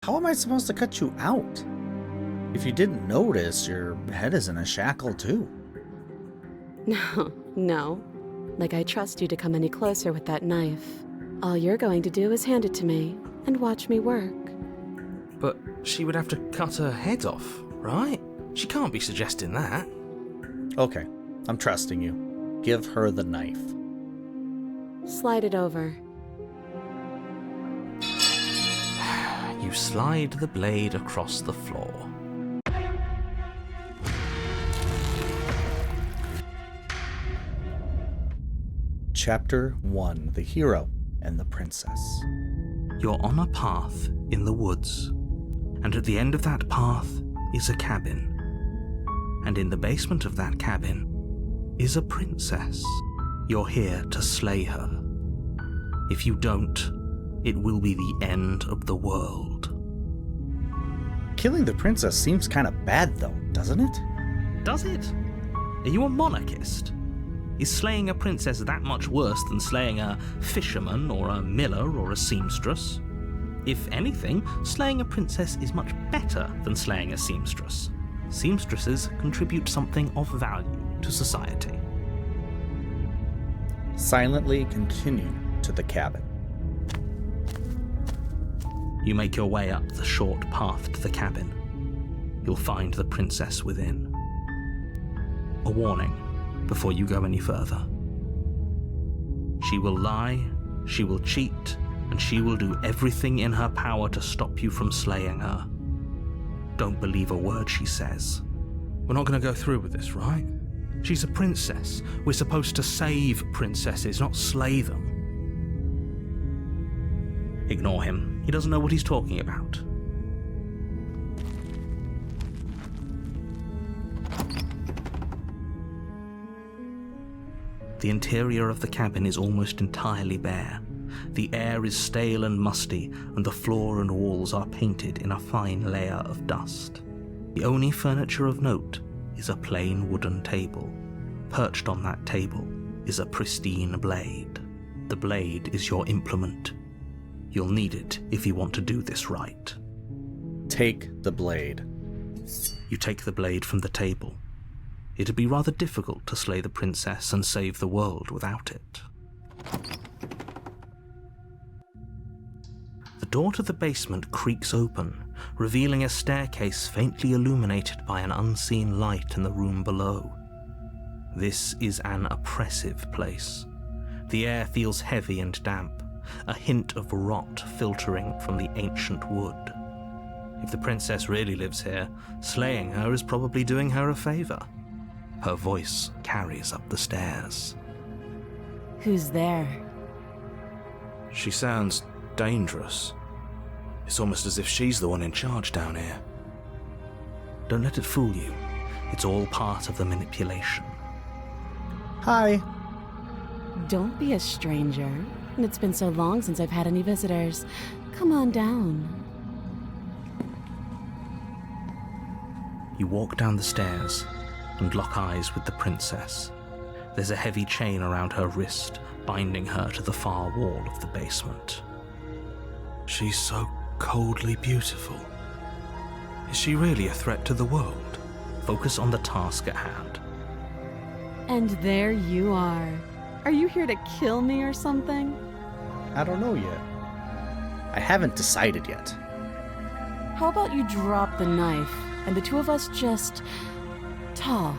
How am I supposed to cut you out? If you didn't notice, your head is in a shackle too. No. Like I trust you to come any closer with that knife. All you're going to do is hand it to me and watch me work. But she would have to cut her head off, right? She can't be suggesting that. Okay, I'm trusting you. Give her the knife. Slide it over. You slide the blade across the floor. Chapter 1, The Hero and the Princess. You're on a path in the woods, and at the end of that path is a cabin. And in the basement of that cabin is a princess. You're here to slay her. If you don't, it will be the end of the world. Killing the princess seems kind of bad though, doesn't it? Does it? Are you a monarchist? Is slaying a princess that much worse than slaying a fisherman or a miller or a seamstress? If anything, slaying a princess is much better than slaying a seamstress. Seamstresses contribute something of value to society. Silently continue to the cabin. You make your way up the short path to the cabin. You'll find the princess within. A warning before you go any further. She will lie, she will cheat, and she will do everything in her power to stop you from slaying her. Don't believe a word she says. We're not going to go through with this, right? She's a princess. We're supposed to save princesses, not slay them. Ignore him. He doesn't know what he's talking about. The interior of the cabin is almost entirely bare. The air is stale and musty, and the floor and walls are painted in a fine layer of dust. The only furniture of note is a plain wooden table. Perched on that table is a pristine blade. The blade is your implement. You'll need it if you want to do this right. Take the blade. You take the blade from the table. It'd be rather difficult to slay the princess and save the world without it. The door to the basement creaks open, revealing a staircase faintly illuminated by an unseen light in the room below. This is an oppressive place. The air feels heavy and damp, a hint of rot filtering from the ancient wood. If the princess really lives here, slaying her is probably doing her a favor. Her voice carries up the stairs. Who's there? She sounds dangerous. It's almost as if she's the one in charge down here. Don't let it fool you. It's all part of the manipulation. Hi. Don't be a stranger. It's been so long since I've had any visitors. Come on down. You walk down the stairs and lock eyes with the princess. There's a heavy chain around her wrist, binding her to the far wall of the basement. She's so coldly beautiful. Is she really a threat to the world? Focus on the task at hand. And there you are. Are you here to kill me or something? I don't know yet. I haven't decided yet. How about you drop the knife and the two of us just talk?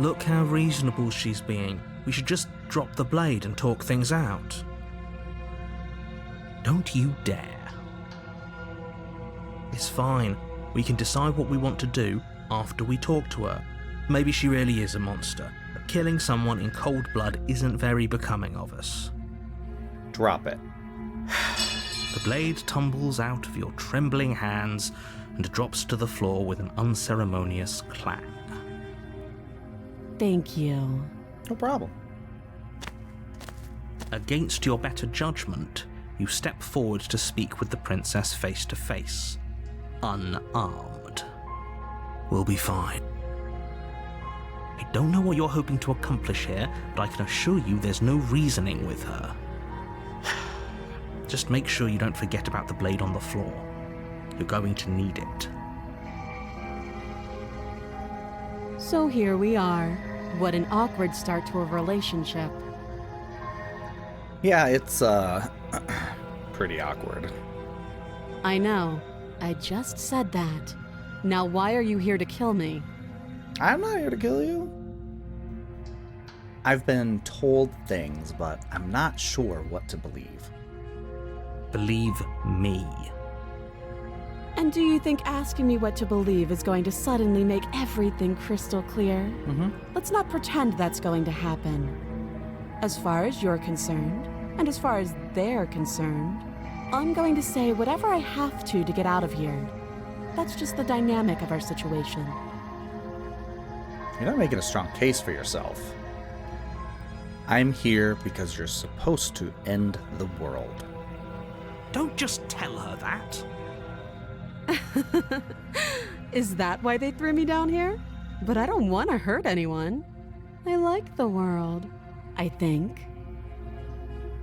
Look how reasonable she's being. We should just drop the blade and talk things out. Don't you dare. It's fine. We can decide what we want to do after we talk to her. Maybe she really is a monster, but killing someone in cold blood isn't very becoming of us. Drop it. The blade tumbles out of your trembling hands and drops to the floor with an unceremonious clang. Thank you. No problem. Against your better judgment, you step forward to speak with the princess face to face, unarmed. We'll be fine. I don't know what you're hoping to accomplish here, but I can assure you there's no reasoning with her. Just make sure you don't forget about the blade on the floor. You're going to need it. So here we are. What an awkward start to a relationship. Yeah, it's, pretty awkward. I know. I just said that. Now why are you here to kill me? I'm not here to kill you. I've been told things, but I'm not sure what to believe. Believe me. And do you think asking me what to believe is going to suddenly make everything crystal clear? Mm-hmm. Let's not pretend that's going to happen. As far as you're concerned, and as far as they're concerned, I'm going to say whatever I have to get out of here. That's just the dynamic of our situation. You're not making a strong case for yourself. I'm here because you're supposed to end the world. Don't just tell her that. Is that why they threw me down here? But I don't want to hurt anyone. I like the world, I think.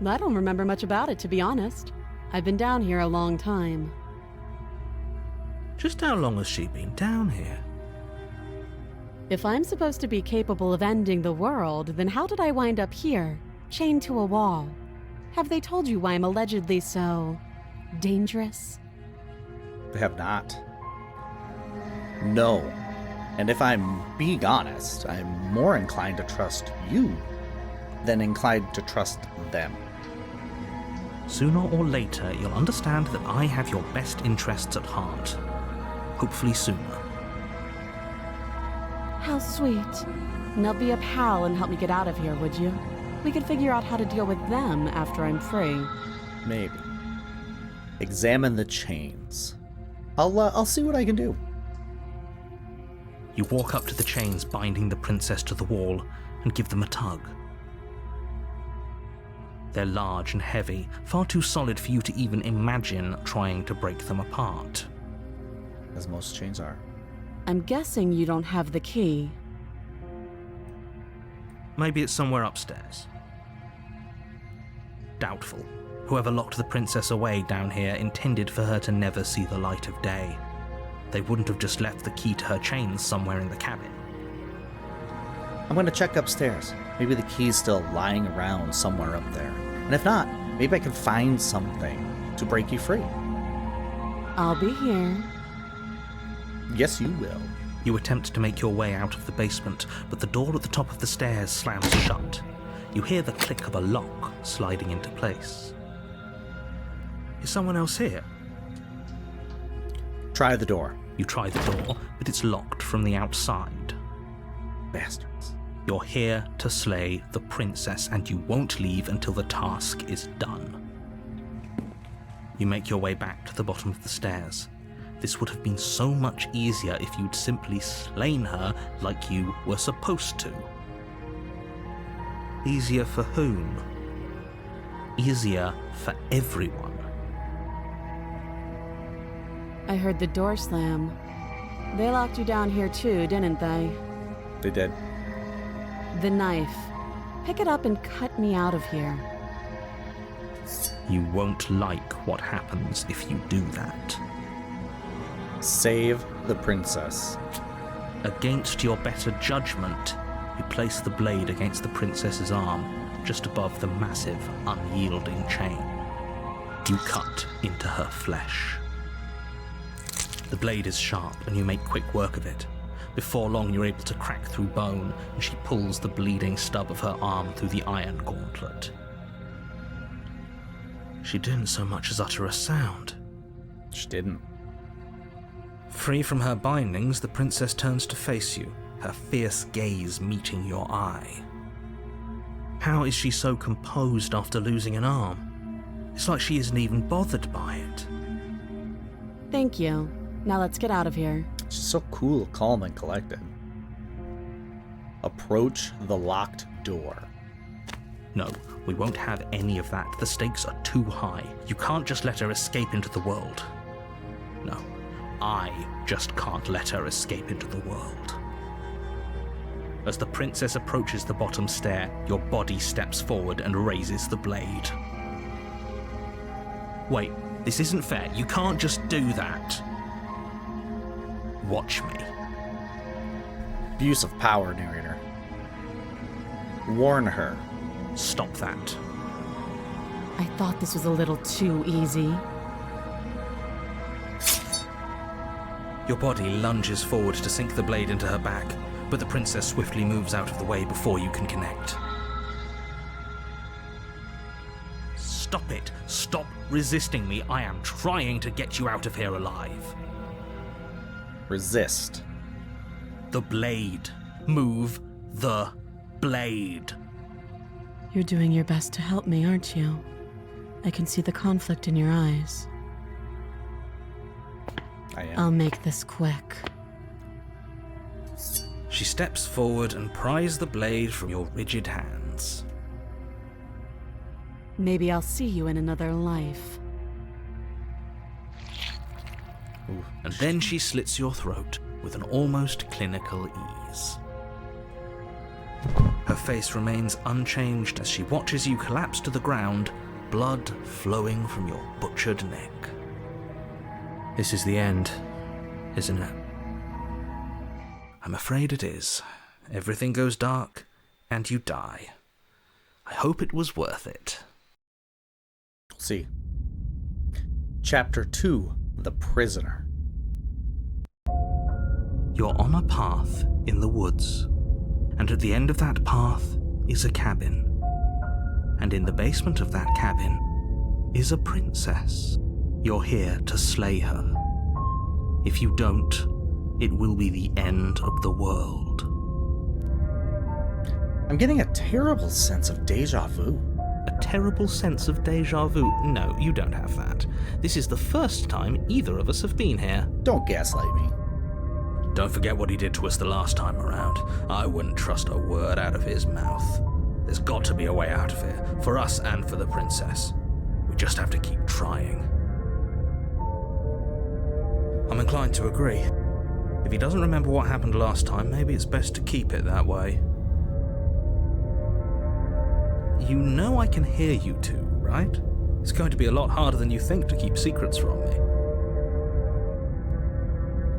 I don't remember much about it, to be honest. I've been down here a long time. Just how long has she been down here? If I'm supposed to be capable of ending the world, then how did I wind up here, chained to a wall? Have they told you why I'm allegedly so dangerous? They have not. No. And if I'm being honest, I'm more inclined to trust you than inclined to trust them. Sooner or later, you'll understand that I have your best interests at heart. Hopefully sooner. How sweet. Now be a pal and help me get out of here, would you? We could figure out how to deal with them after I'm free. Maybe. Examine the chains. I'll see what I can do. You walk up to the chains binding the princess to the wall and give them a tug. They're large and heavy, far too solid for you to even imagine trying to break them apart. As most chains are. I'm guessing you don't have the key. Maybe it's somewhere upstairs. Doubtful. Whoever locked the princess away down here intended for her to never see the light of day. They wouldn't have just left the key to her chains somewhere in the cabin. I'm going to check upstairs. Maybe the key's still lying around somewhere up there. And if not, maybe I can find something to break you free. I'll be here. Yes, you will. You attempt to make your way out of the basement, but the door at the top of the stairs slams shut. You hear the click of a lock sliding into place. Is someone else here? Try the door. You try the door, but it's locked from the outside. Bastards. You're here to slay the princess, and you won't leave until the task is done. You make your way back to the bottom of the stairs. This would have been so much easier if you'd simply slain her like you were supposed to. Easier for whom? Easier for everyone. I heard the door slam. They locked you down here too, didn't they? They did. The knife. Pick it up and cut me out of here. You won't like what happens if you do that. Save the princess. Against your better judgment, you place the blade against the princess's arm, just above the massive, unyielding chain. You cut into her flesh. The blade is sharp, and you make quick work of it. Before long, you're able to crack through bone, and she pulls the bleeding stub of her arm through the iron gauntlet. She didn't so much as utter a sound. She didn't. Free from her bindings, the princess turns to face you, her fierce gaze meeting your eye. How is she so composed after losing an arm? It's like she isn't even bothered by it. Thank you. Now let's get out of here. She's so cool, calm, and collected. Approach the locked door. No, we won't have any of that. The stakes are too high. You can't just let her escape into the world. No, I just can't let her escape into the world. As the princess approaches the bottom stair, your body steps forward and raises the blade. Wait, this isn't fair. You can't just do that. Watch me. Abuse of power, narrator. Warn her. Stop that. I thought this was a little too easy. Your body lunges forward to sink the blade into her back, but the princess swiftly moves out of the way before you can connect. Stop it! Stop resisting me! I am trying to get you out of here alive. Resist. The blade. Move the blade. You're doing your best to help me, aren't you? I can see the conflict in your eyes. I am. I'll make this quick. She steps forward and pries the blade from your rigid hands. Maybe I'll see you in another life. Ooh. And then she slits your throat with an almost clinical ease. Her face remains unchanged as she watches you collapse to the ground, blood flowing from your butchered neck. This is the end, isn't it? I'm afraid it is. Everything goes dark, and you die. I hope it was worth it. We'll see. Chapter 2, The Prisoner. You're on a path in the woods, and at the end of that path is a cabin. And in the basement of that cabin is a princess. You're here to slay her. If you don't, it will be the end of the world. I'm getting a terrible sense of deja vu. A terrible sense of deja vu? No, you don't have that. This is the first time either of us have been here. Don't gaslight me. Don't forget what he did to us the last time around. I wouldn't trust a word out of his mouth. There's got to be a way out of here, for us and for the princess. We just have to keep trying. I'm inclined to agree. If he doesn't remember what happened last time, maybe it's best to keep it that way. You know I can hear you two, right? It's going to be a lot harder than you think to keep secrets from me.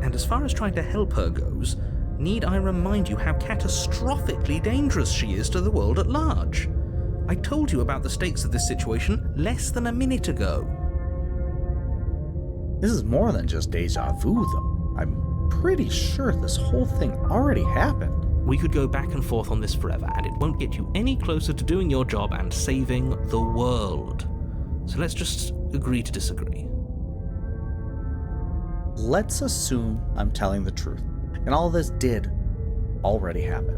And as far as trying to help her goes, need I remind you how catastrophically dangerous she is to the world at large? I told you about the stakes of this situation less than a minute ago. This is more than just deja vu, though. I'm pretty sure this whole thing already happened. We could go back and forth on this forever, and it won't get you any closer to doing your job and saving the world. So let's just agree to disagree. Let's assume I'm telling the truth, and all this did already happen.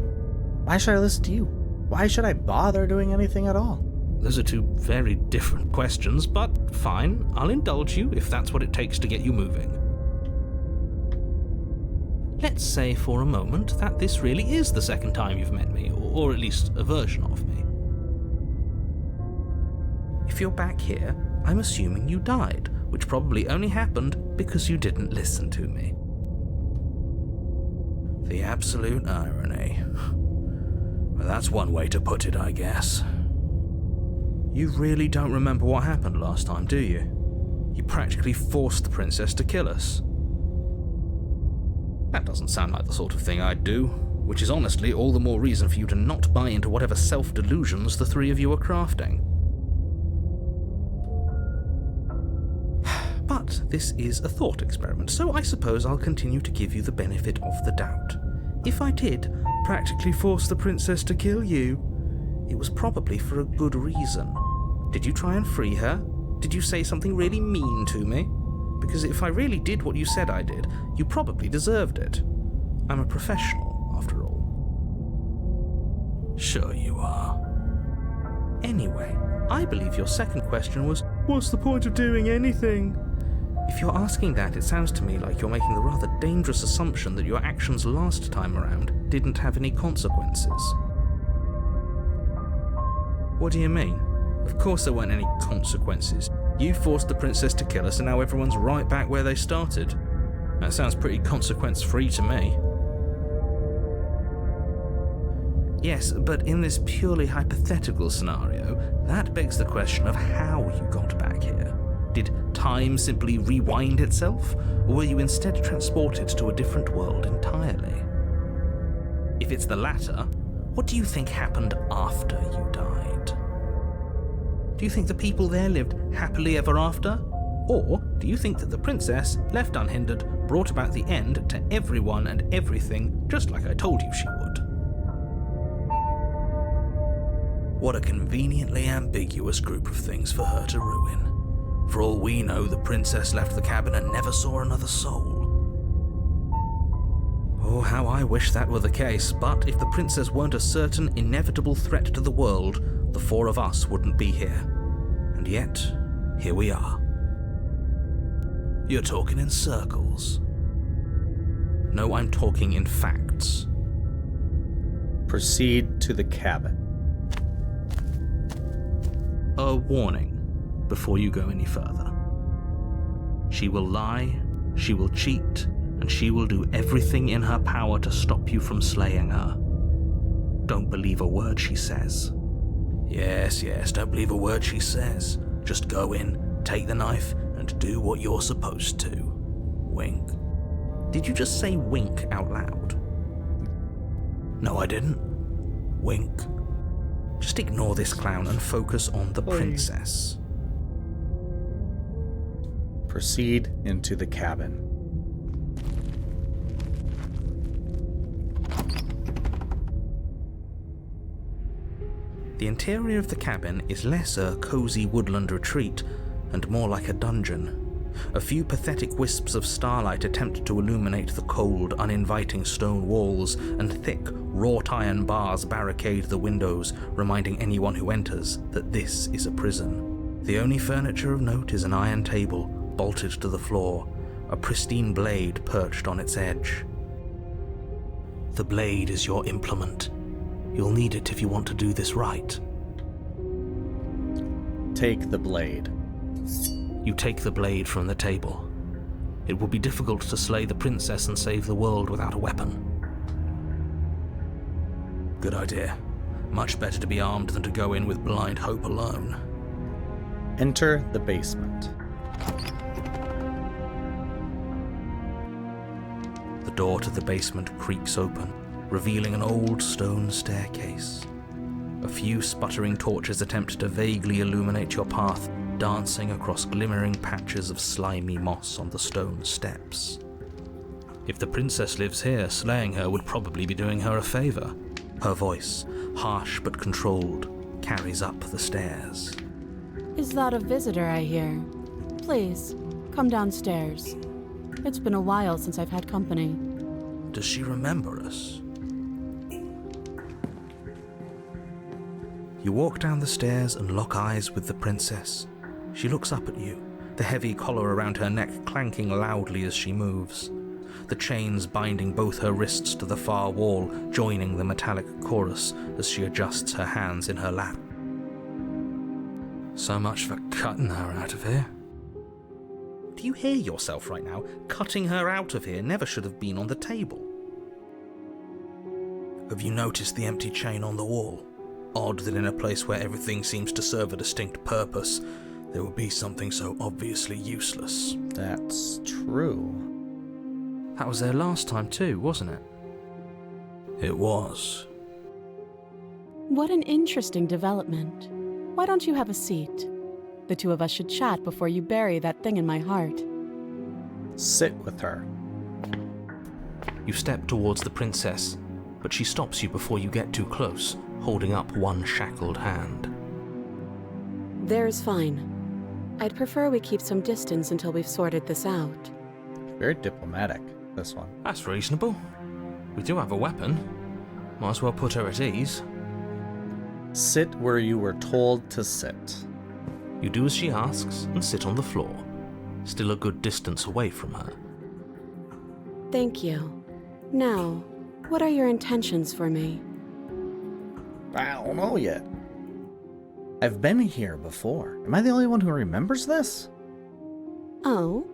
Why should I listen to you? Why should I bother doing anything at all? Those are two very different questions, but fine, I'll indulge you if that's what it takes to get you moving. Let's say for a moment that this really is the second time you've met me, or at least a version of me. If you're back here, I'm assuming you died, which probably only happened because you didn't listen to me. The absolute irony. Well, that's one way to put it, I guess. You really don't remember what happened last time, do you? You practically forced the princess to kill us. That doesn't sound like the sort of thing I'd do, which is honestly all the more reason for you to not buy into whatever self-delusions the three of you are crafting. But this is a thought experiment, so I suppose I'll continue to give you the benefit of the doubt. If I did practically force the princess to kill you, it was probably for a good reason. Did you try and free her? Did you say something really mean to me? Because if I really did what you said I did, you probably deserved it. I'm a professional, after all. Sure you are. Anyway, I believe your second question was, what's the point of doing anything? If you're asking that, it sounds to me like you're making the rather dangerous assumption that your actions last time around didn't have any consequences. What do you mean? Of course there weren't any consequences. You forced the princess to kill us and now everyone's right back where they started. That sounds pretty consequence-free to me. Yes, but in this purely hypothetical scenario, that begs the question of how you got back here. Did time simply rewind itself, or were you instead transported to a different world entirely? If it's the latter, what do you think happened after you died? Do you think the people there lived happily ever after? Or do you think that the princess, left unhindered, brought about the end to everyone and everything, just like I told you she would? What a conveniently ambiguous group of things for her to ruin. For all we know, the princess left the cabin and never saw another soul. Oh, how I wish that were the case, but if the princess weren't a certain, inevitable threat to the world, the four of us wouldn't be here. And yet, here we are. You're talking in circles. No, I'm talking in facts. Proceed to the cabin. A warning before you go any further. She will lie, she will cheat, and she will do everything in her power to stop you from slaying her. Don't believe a word she says. Yes, don't believe a word she says. Just go in, take the knife, and do what you're supposed to. Wink. Did you just say wink out loud? No, I didn't. Wink. Just ignore this clown and focus on the princess. Proceed into the cabin. The interior of the cabin is less a cozy woodland retreat and more like a dungeon. A few pathetic wisps of starlight attempt to illuminate the cold, uninviting stone walls, and thick, wrought iron bars barricade the windows, reminding anyone who enters that this is a prison. The only furniture of note is an iron table, bolted to the floor, a pristine blade perched on its edge. The blade is your implement. You'll need it if you want to do this right. Take the blade. You take the blade from the table. It will be difficult to slay the princess and save the world without a weapon. Good idea. Much better to be armed than to go in with blind hope alone. Enter the basement. The door to the basement creaks open, revealing an old stone staircase. A few sputtering torches attempt to vaguely illuminate your path, dancing across glimmering patches of slimy moss on the stone steps. If the princess lives here, slaying her would probably be doing her a favor. Her voice, harsh but controlled, carries up the stairs. Is that a visitor I hear? Please, come downstairs. It's been a while since I've had company. Does she remember us? You walk down the stairs and lock eyes with the princess. She looks up at you, the heavy collar around her neck clanking loudly as she moves. The chains binding both her wrists to the far wall, joining the metallic chorus as she adjusts her hands in her lap. So much for cutting her out of here. Do you hear yourself right now? Cutting her out of here never should have been on the table. Have you noticed the empty chain on the wall? Odd that in a place where everything seems to serve a distinct purpose, there would be something so obviously useless. That's true. That was there last time too, wasn't it? It was. What an interesting development. Why don't you have a seat? The two of us should chat before you bury that thing in my heart. Sit with her. You step towards the princess, but she stops you before you get too close, holding up one shackled hand. There's fine. I'd prefer we keep some distance until we've sorted this out. Very diplomatic, this one. That's reasonable. We do have a weapon. Might as well put her at ease. Sit where you were told to sit. You do as she asks and sit on the floor, still a good distance away from her. Thank you. Now, what are your intentions for me? I don't know yet. I've been here before. Am I the only one who remembers this? Oh,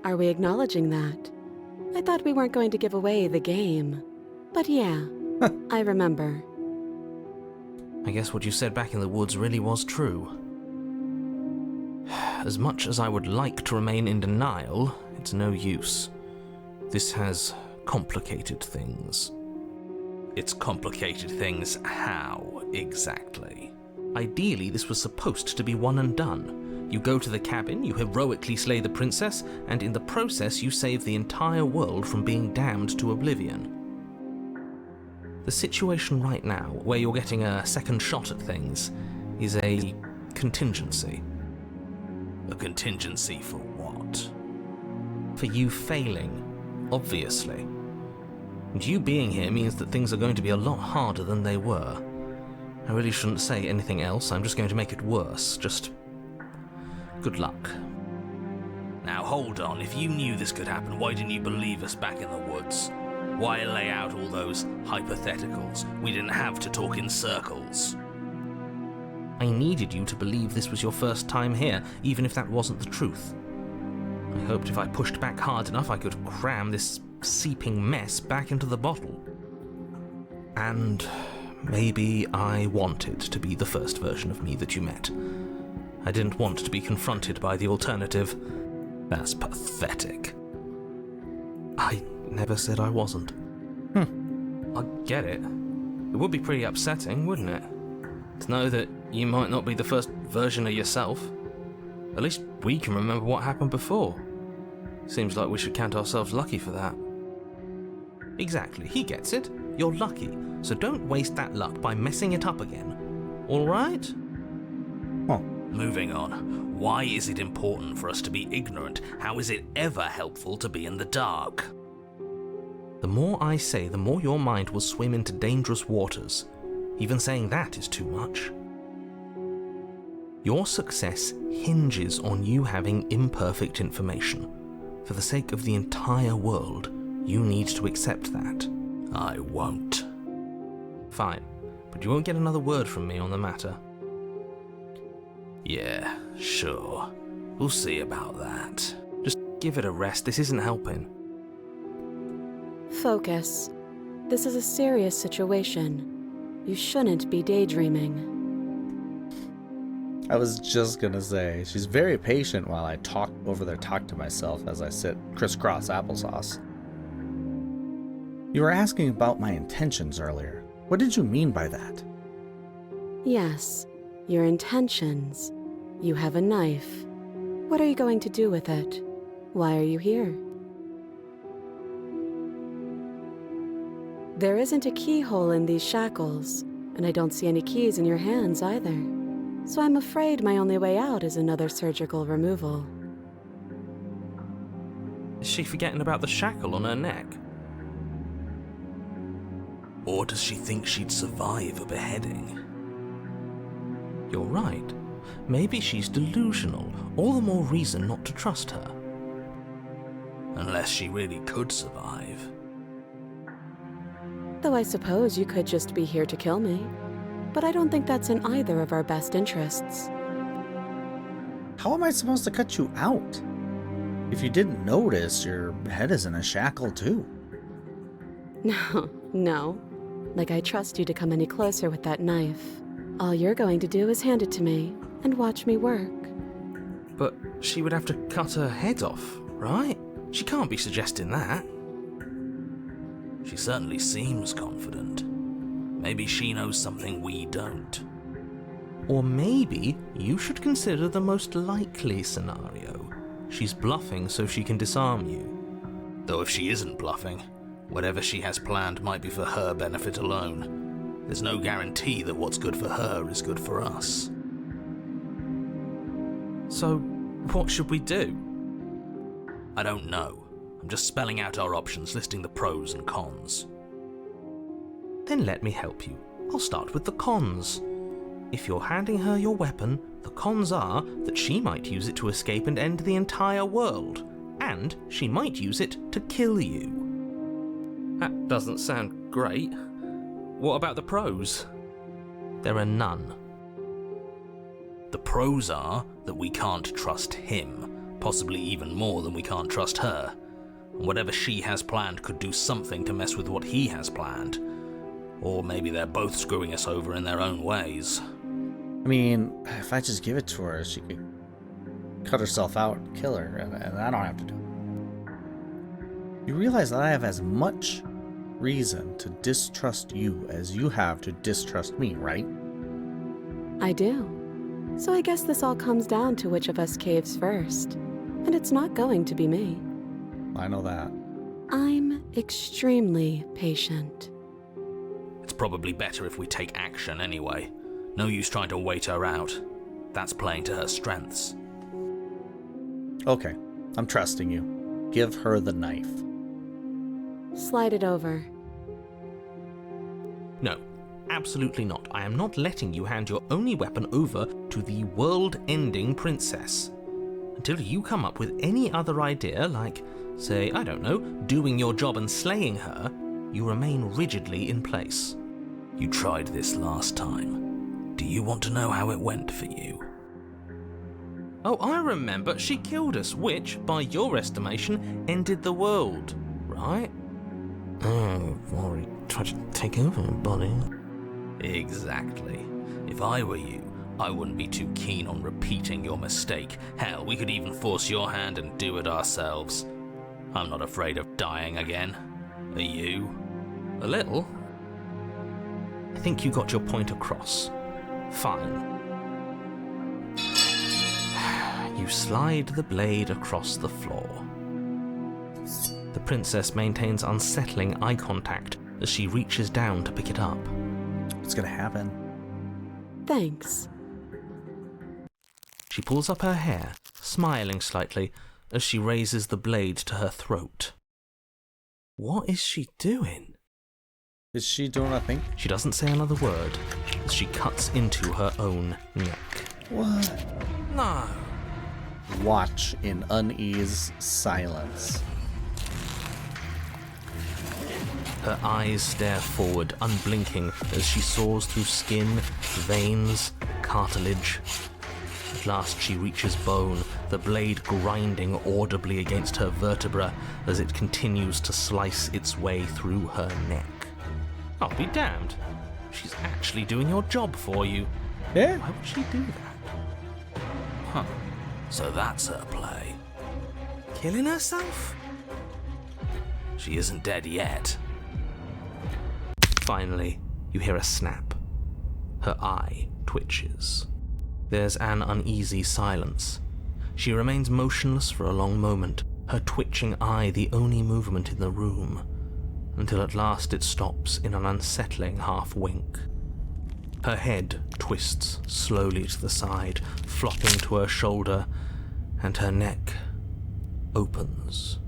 are we acknowledging that? I thought we weren't going to give away the game. But yeah, I remember. I guess what you said back in the woods really was true. as much as I would like to remain in denial, it's no use. This has complicated things. It's complicated things how, exactly? Ideally, this was supposed to be one and done. You go to the cabin, you heroically slay the princess, and in the process you save the entire world from being damned to oblivion. The situation right now, where you're getting a second shot at things, is a contingency. A contingency for what? For you failing, obviously. And you being here means that things are going to be a lot harder than they were. I really shouldn't say anything else, I'm just going to make it worse. Just good luck. Now hold on, if you knew this could happen, why didn't you believe us back in the woods? Why lay out all those hypotheticals? We didn't have to talk in circles. I needed you to believe this was your first time here, even if that wasn't the truth. I hoped if I pushed back hard enough I could cram this seeping mess back into the bottle. And maybe I wanted to be the first version of me that you met. I didn't want to be confronted by the alternative. That's pathetic. I never said I wasn't. I get it. It would be pretty upsetting, wouldn't it? To know that you might not be the first version of yourself. At least we can remember what happened before. Seems like we should count ourselves lucky for that. Exactly, he gets it. You're lucky, so don't waste that luck by messing it up again. Alright? Oh. Moving on. Why is it important for us to be ignorant? How is it ever helpful to be in the dark? The more I say, the more your mind will swim into dangerous waters. Even saying that is too much. Your success hinges on you having imperfect information. For the sake of the entire world, you need to accept that. I won't. Fine, but you won't get another word from me on the matter. Yeah, sure. We'll see about that. Just give it a rest, this isn't helping. Focus. This is a serious situation. You shouldn't be daydreaming. I was just gonna say, she's very patient while I talk to myself as I sit crisscross applesauce. You were asking about my intentions earlier. What did you mean by that? Yes, your intentions. You have a knife. What are you going to do with it? Why are you here? There isn't a keyhole in these shackles, and I don't see any keys in your hands either. So I'm afraid my only way out is another surgical removal. Is she forgetting about the shackle on her neck? Or does she think she'd survive a beheading? You're right. Maybe she's delusional. All the more reason not to trust her. Unless she really could survive. Though I suppose you could just be here to kill me. But I don't think that's in either of our best interests. How am I supposed to cut you out? If you didn't notice, your head is in a shackle too. No. Like I trust you to come any closer with that knife. All you're going to do is hand it to me and watch me work. But she would have to cut her head off, right? She can't be suggesting that. She certainly seems confident. Maybe she knows something we don't. Or maybe you should consider the most likely scenario. She's bluffing so she can disarm you. Though if she isn't bluffing, whatever she has planned might be for her benefit alone. There's no guarantee that what's good for her is good for us. So, what should we do? I don't know. I'm just spelling out our options, listing the pros and cons. Then let me help you. I'll start with the cons. If you're handing her your weapon, the cons are that she might use it to escape and end the entire world, and she might use it to kill you. That doesn't sound great. What about the pros? There are none. The pros are that we can't trust him, possibly even more than we can't trust her. And whatever she has planned could do something to mess with what he has planned. Or maybe they're both screwing us over in their own ways. I mean, if I just give it to her, she could cut herself out, kill her, and I don't have to do it. You realize that I have as much reason to distrust you as you have to distrust me, right? I do. So I guess this all comes down to which of us caves first. And it's not going to be me. I know that. I'm extremely patient. It's probably better if we take action anyway. No use trying to wait her out. That's playing to her strengths. Okay, I'm trusting you. Give her the knife. Slide it over. No, absolutely not. I am not letting you hand your only weapon over to the world-ending princess. Until you come up with any other idea, like, say, I don't know, doing your job and slaying her, you remain rigidly in place. You tried this last time. Do you want to know how it went for you? Oh, I remember. She killed us, which, by your estimation, ended the world, right? Oh, Rory tried to take over her body. Exactly. If I were you, I wouldn't be too keen on repeating your mistake. Hell, we could even force your hand and do it ourselves. I'm not afraid of dying again. Are you? A little. I think you got your point across. Fine. You slide the blade across the floor. The princess maintains unsettling eye contact as she reaches down to pick it up. What's gonna happen? Thanks. She pulls up her hair, smiling slightly, as she raises the blade to her throat. What is she doing? Is she doing a thing? She doesn't say another word as she cuts into her own neck. What? No. Watch in unease silence. Her eyes stare forward, unblinking, as she saws through skin, veins, cartilage. At last she reaches bone, the blade grinding audibly against her vertebra as it continues to slice its way through her neck. I'll be damned. She's actually doing your job for you. Yeah. Why would she do that? Huh. So that's her play. Killing herself? She isn't dead yet. Finally, you hear a snap. Her eye twitches. There's an uneasy silence. She remains motionless for a long moment, her twitching eye the only movement in the room, until at last it stops in an unsettling half-wink. Her head twists slowly to the side, flopping to her shoulder, and her neck opens.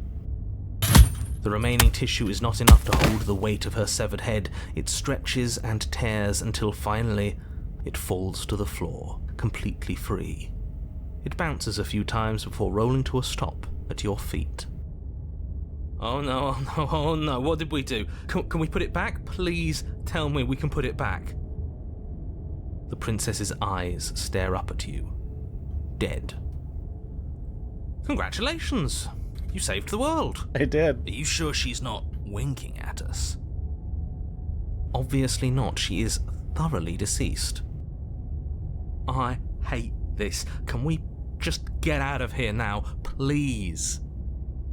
The remaining tissue is not enough to hold the weight of her severed head. It stretches and tears until finally it falls to the floor, completely free. It bounces a few times before rolling to a stop at your feet. Oh no, oh no, oh no, what did we do? Can we put it back? Please tell me we can put it back. The princess's eyes stare up at you, dead. Congratulations! You saved the world. I did. Are you sure she's not winking at us? Obviously not. She is thoroughly deceased. I hate this. Can we just get out of here now, please?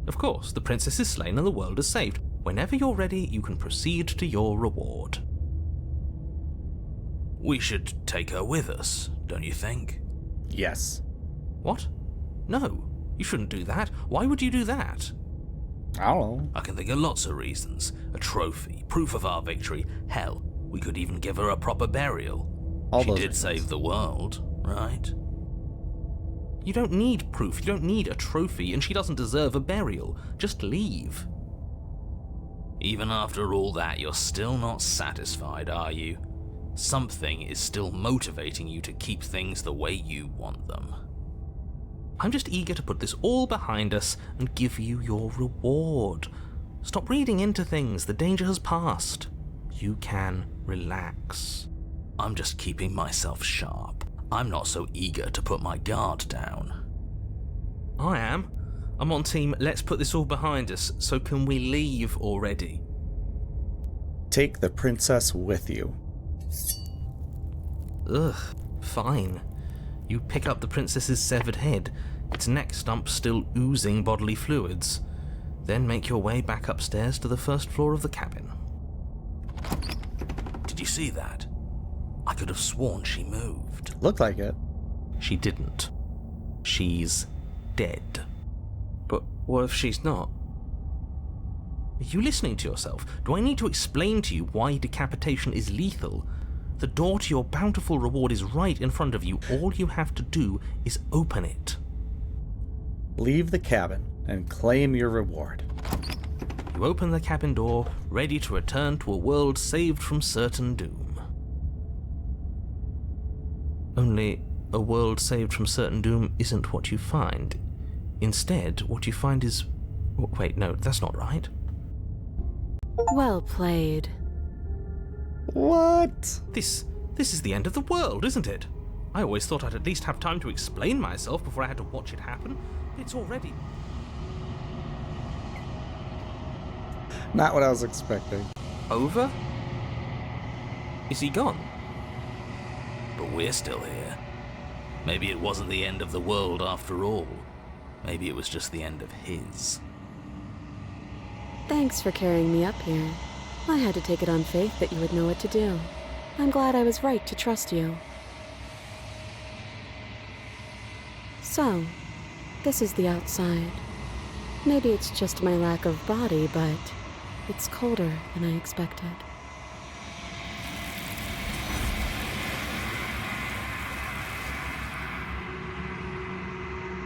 Of course, the princess is slain and the world is saved. Whenever you're ready, you can proceed to your reward. We should take her with us, don't you think? Yes. What? No. You shouldn't do that. Why would you do that? I don't know. I can think of lots of reasons. A trophy, proof of our victory. Hell, we could even give her a proper burial. All She those did reasons. save the world, right? You don't need proof, you don't need a trophy, and she doesn't deserve a burial. Just leave. Even after all that, you're still not satisfied, are you? Something is still motivating you to keep things the way you want them. I'm just eager to put this all behind us and give you your reward. Stop reading into things, the danger has passed. You can relax. I'm just keeping myself sharp. I'm not so eager to put my guard down. I am. I'm on team, let's put this all behind us, so can we leave already? Take the princess with you. Ugh, fine. You pick up the princess's severed head. its neck stump still oozing bodily fluids. Then make your way back upstairs to the first floor of the cabin. Did you see that? I could have sworn she moved. Looked like it. She didn't. She's dead. But what if she's not? Are you listening to yourself? Do I need to explain to you why decapitation is lethal? The door to your bountiful reward is right in front of you. All you have to do is open it. Leave the cabin and claim your reward. You open the cabin door, ready to return to a world saved from certain doom. Only a world saved from certain doom isn't what you find. Instead, what you find is... Wait, no, that's not right. Well played. What? This is the end of the world, isn't it? I always thought I'd at least have time to explain myself before I had to watch it happen. It's already... Not what I was expecting. Over? Is he gone? But we're still here. Maybe it wasn't the end of the world after all. Maybe it was just the end of his. Thanks for carrying me up here. I had to take it on faith that you would know what to do. I'm glad I was right to trust you. So, this is the outside. Maybe it's just my lack of body, but it's colder than I expected.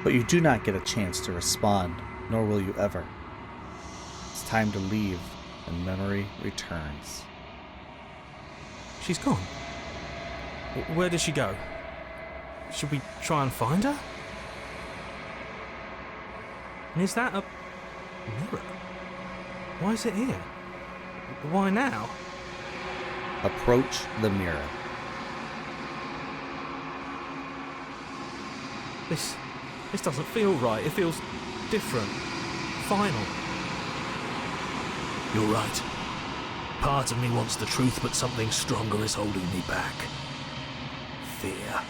But you do not get a chance to respond, nor will you ever. It's time to leave, and memory returns. She's gone. Where did she go? Should we try and find her? And is that a mirror? Why is it here? Why now? Approach the mirror. This doesn't feel right. It feels different. Final. You're right. Part of me wants the truth, but something stronger is holding me back. Fear.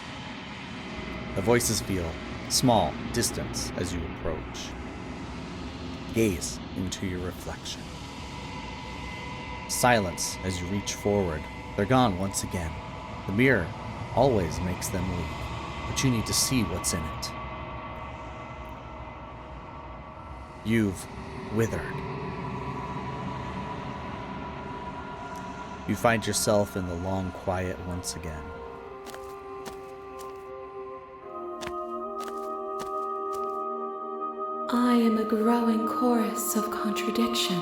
The voices feel small, distant as you approach. Gaze into your reflection. Silence as you reach forward. They're gone once again. The mirror always makes them leave, but you need to see what's in it. You've withered. You find yourself in the long quiet once again. I am a growing chorus of contradiction,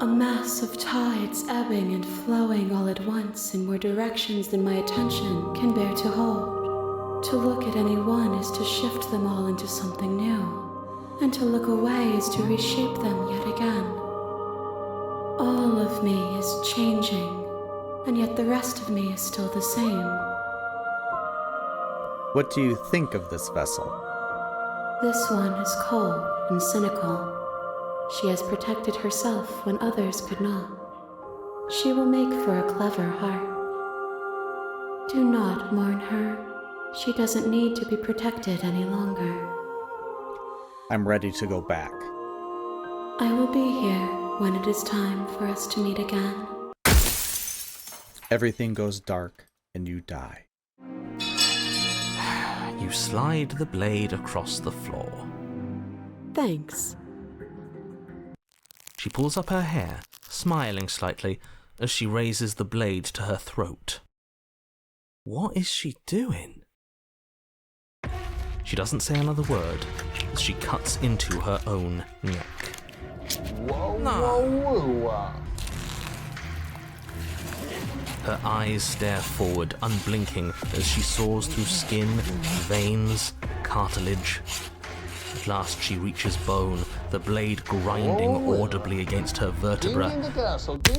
a mass of tides ebbing and flowing all at once in more directions than my attention can bear to hold. To look at any one is to shift them all into something new, and to look away is to reshape them yet again. All of me is changing, and yet the rest of me is still the same. What do you think of this vessel? This one is cold and cynical. She has protected herself when others could not. She will make for a clever heart. Do not mourn her. She doesn't need to be protected any longer. I'm ready to go back. I will be here when it is time for us to meet again. Everything goes dark and you die. You slide the blade across the floor. Thanks. She pulls up her hair, smiling slightly, as she raises the blade to her throat. What is she doing? She doesn't say another word as she cuts into her own neck. Whoa. Her eyes stare forward, unblinking, as she saws through skin, veins, cartilage. At last she reaches bone, the blade grinding audibly against her vertebra.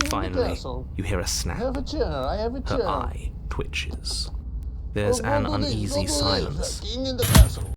Finally, you hear a snap. I have a chair. Her eye twitches. There's an uneasy silence.